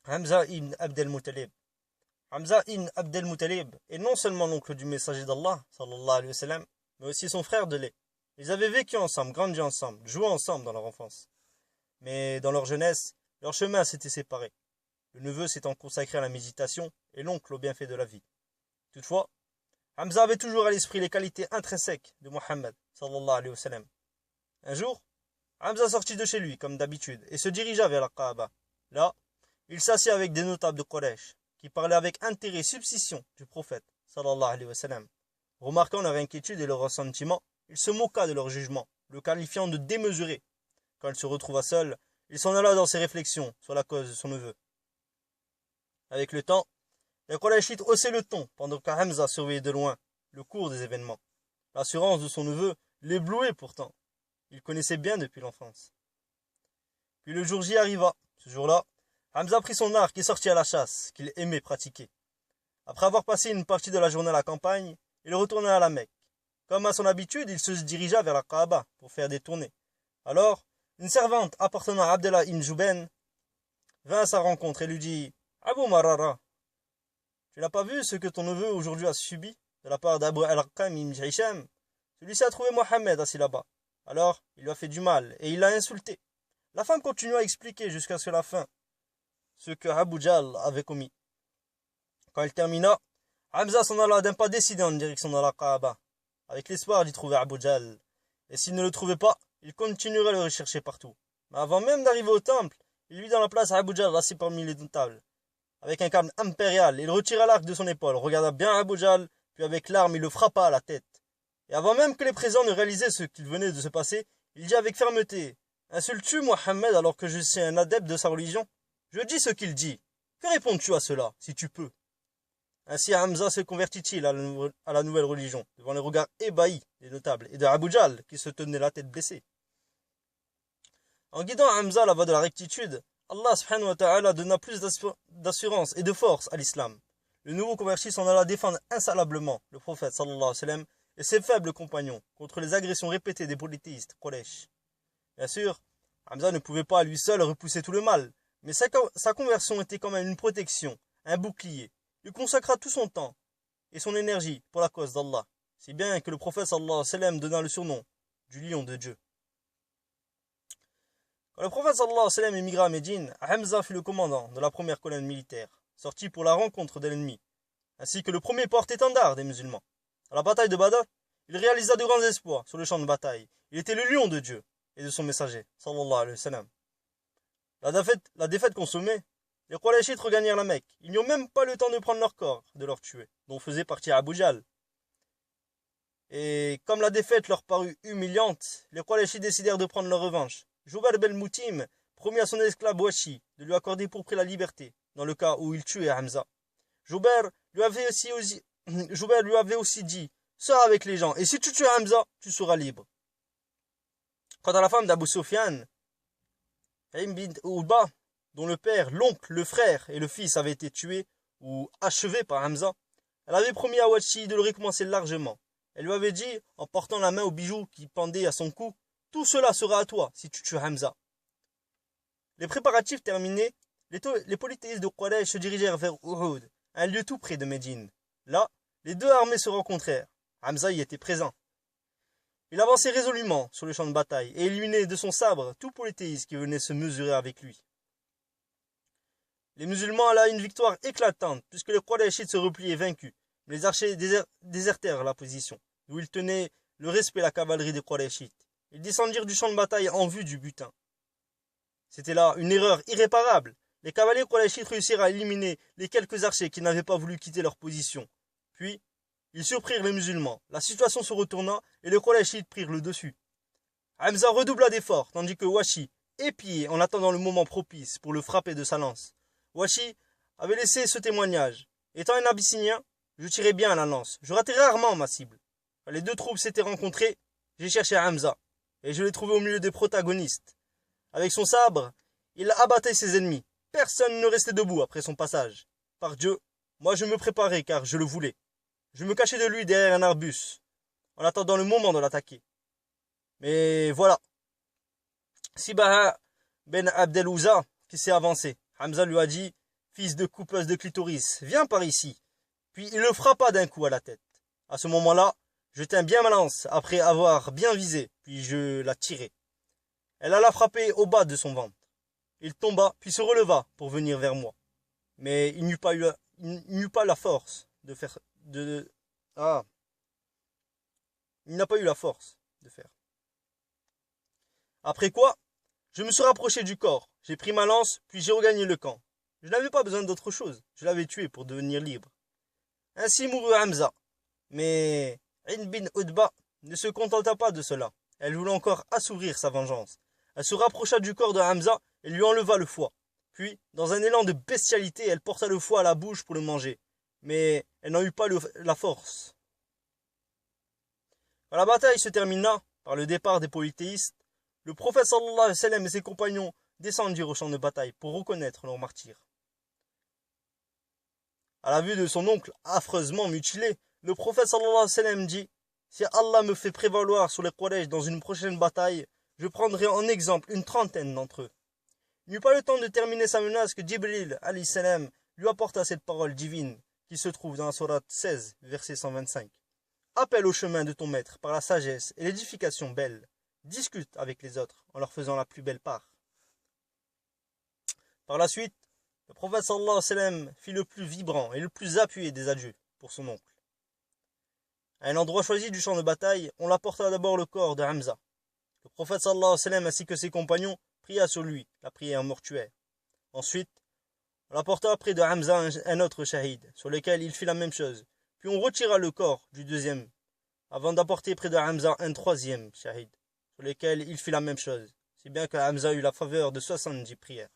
Hamza ibn Abd al-Muttalib. Hamza ibn Abd al-Muttalib est non seulement l'oncle du messager d'Allah, sallallahu alayhi wa sallam, mais aussi son frère de lait. Ils avaient vécu ensemble, grandi ensemble, joué ensemble dans leur enfance. Mais dans leur jeunesse, leur chemin s'était séparé. Le neveu s'étant consacré à la méditation et l'oncle au bienfait de la vie. Toutefois, Hamza avait toujours à l'esprit les qualités intrinsèques de Mohammed, sallallahu alayhi wa sallam. Un jour, Hamza sortit de chez lui, comme d'habitude, et se dirigea vers la Kaaba. Là, il s'assit avec des notables de Quraysh, qui parlaient avec intérêt et substitution du prophète, sallallahu alayhi wa sallam. Remarquant leur inquiétude et leur ressentiment, il se moqua de leur jugement, le qualifiant de démesuré. Quand il se retrouva seul, il s'en alla dans ses réflexions sur la cause de son neveu. Avec le temps, les Qurayshites haussaient le ton pendant que Hamza surveillait de loin le cours des événements. L'assurance de son neveu l'éblouait pourtant. Il connaissait bien depuis l'enfance. Puis le jour J arriva. Ce jour-là, Hamza prit son arc et sortit à la chasse, qu'il aimait pratiquer. Après avoir passé une partie de la journée à la campagne, il retourna à la Mecque. Comme à son habitude, il se dirigea vers la Kaaba pour faire des tournées. Alors, une servante appartenant à Abdallah ibn Jouben vint à sa rencontre et lui dit « Abu Marara, tu n'as pas vu ce que ton neveu aujourd'hui a subi de la part d'Abu al-Arqam ibn Hisham? Celui-ci a trouvé Mohammed assis là-bas. Alors, il lui a fait du mal et il l'a insulté. » La femme continua à expliquer jusqu'à ce que la fin ce que Abu Jahl avait commis. Quand il termina, Hamza s'en alla d'un pas décidé en direction de la Kaaba, avec l'espoir d'y trouver Abu Jahl. Et s'il ne le trouvait pas, il continuerait à le rechercher partout. Mais avant même d'arriver au temple, il vit dans la place Abu Jahl assis parmi les notables. Avec un calme impérial, il retira l'arc de son épaule, regarda bien Abu Jahl, puis avec l'arme il le frappa à la tête. Et avant même que les présents ne réalisaient ce qu'il venait de se passer, il dit avec fermeté « Insultes-tu Mohammed alors que je suis un adepte de sa religion? Je dis ce qu'il dit. Que réponds-tu à cela, si tu peux ?» Ainsi Hamza se convertit-il à la nouvelle religion, devant les regards ébahis des notables et de Abu Jahl qui se tenait la tête baissée. En guidant Hamza à la voie de la rectitude, Allah subhanahu wa ta'ala donna plus d'assurance et de force à l'islam. Le nouveau converti s'en alla défendre insalablement le prophète sallallahu alayhi wa sallam et ses faibles compagnons contre les agressions répétées des polythéistes Quraysh. Bien sûr, Hamza ne pouvait pas à lui seul repousser tout le mal, mais sa conversion était quand même une protection, un bouclier. Il consacra tout son temps et son énergie pour la cause d'Allah, si bien que le prophète sallallahu alayhi wa sallam donna le surnom du lion de Dieu. Quand le prophète sallallahu alayhi wa sallam émigra à Médine, Hamza fut le commandant de la première colonne militaire, sorti pour la rencontre de l'ennemi, ainsi que le premier porte-étendard des musulmans. À la bataille de Badr, il réalisa de grands exploits sur le champ de bataille. Il était le lion de Dieu et de son messager, sallallahu alayhi wa sallam. La défaite consommée, les Qurayshites regagnèrent la Mecque. Ils n'eurent même pas le temps de prendre leur corps, de leur tuer, dont faisait partie Abu Jahl. Et comme la défaite leur parut humiliante, les Qurayshites décidèrent de prendre leur revanche. Jubair ben Moutim promit à son esclave Washi de lui accorder pour prix la liberté, dans le cas où il tuait Hamza. Jubair lui avait aussi dit « Sors avec les gens, et si tu tues Hamza, tu seras libre. » Quant à la femme d'Abu Sufyan, Aim bint Uba, dont le père, l'oncle, le frère et le fils avaient été tués ou achevés par Hamza, elle avait promis à Washi de le récompenser largement. Elle lui avait dit, en portant la main au bijou qui pendait à son cou, « Tout cela sera à toi si tu tues Hamza. » Les préparatifs terminés, les polythéistes de Quraysh se dirigèrent vers Uhud, un lieu tout près de Médine. Là, les deux armées se rencontrèrent. Hamza y était présent. Il avançait résolument sur le champ de bataille et éliminait de son sabre tout polythéiste qui venait se mesurer avec lui. Les musulmans allaient à une victoire éclatante puisque les Qurayshites se repliaient vaincus. Les archers désertèrent la position, d'où ils tenaient le respect de la cavalerie des Qurayshites. Ils descendirent du champ de bataille en vue du butin. C'était là une erreur irréparable. Les cavaliers Qurayshites réussirent à éliminer les quelques archers qui n'avaient pas voulu quitter leur position. Puis, ils surprirent les musulmans. La situation se retourna et les Qurayshites prirent le dessus. Hamza redoubla d'efforts, tandis que Washi épiait en attendant le moment propice pour le frapper de sa lance. Washi avait laissé ce témoignage. Étant un Abyssinien, je tirais bien à la lance. Je ratais rarement ma cible. Quand les deux troupes s'étaient rencontrées, j'ai cherché Hamza, et je l'ai trouvé au milieu des protagonistes. Avec son sabre, il abattait ses ennemis. Personne ne restait debout après son passage. Par Dieu, moi je me préparais car je le voulais. Je me cachais de lui derrière un arbuste, en attendant le moment de l'attaquer. Mais voilà. Sibaha ben Abdel Ouza qui s'est avancé. Hamza lui a dit fils de coupeuse de clitoris, viens par ici. Puis il le frappa d'un coup à la tête. À ce moment-là, je tins bien ma lance, après avoir bien visé, puis je la tirai. Elle alla frapper au bas de son ventre. Il tomba, puis se releva pour venir vers moi. Mais il n'eut pas la force de faire... Il n'a pas eu la force de faire. Après quoi, je me suis rapproché du corps. J'ai pris ma lance, puis j'ai regagné le camp. Je n'avais pas besoin d'autre chose. Je l'avais tué pour devenir libre. Ainsi mourut Hamza. Mais Hind bin Utba ne se contenta pas de cela. Elle voulait encore assouvir sa vengeance. Elle se rapprocha du corps de Hamza et lui enleva le foie. Puis, dans un élan de bestialité, elle porta le foie à la bouche pour le manger. Mais elle n'en eut pas la force. Quand la bataille se termina par le départ des polythéistes, le prophète sallallahu alayhi wa sallam et ses compagnons descendirent au champ de bataille pour reconnaître leur martyr. À la vue de son oncle affreusement mutilé, le prophète sallallahu alayhi wa sallam dit « Si Allah me fait prévaloir sur les Quraysh dans une prochaine bataille, je prendrai en exemple une trentaine d'entre eux. » Il n'eut pas le temps de terminer sa menace que Jibril alayhi salam lui apporta cette parole divine qui se trouve dans la sourate 16, verset 125. « Appelle au chemin de ton maître par la sagesse et l'édification belle. Discute avec les autres en leur faisant la plus belle part. » Par la suite, le prophète sallallahu alayhi wa sallam fit le plus vibrant et le plus appuyé des adieux pour son oncle. À un endroit choisi du champ de bataille, on apporta d'abord le corps de Hamza. Le prophète sallallahu alayhi wa sallam ainsi que ses compagnons pria sur lui la prière mortuaire. Ensuite, on apporta près de Hamza un autre shahid, sur lequel il fit la même chose. Puis on retira le corps du deuxième, avant d'apporter près de Hamza un troisième shahid, sur lequel il fit la même chose, si bien que Hamza eut la faveur de 70 prières.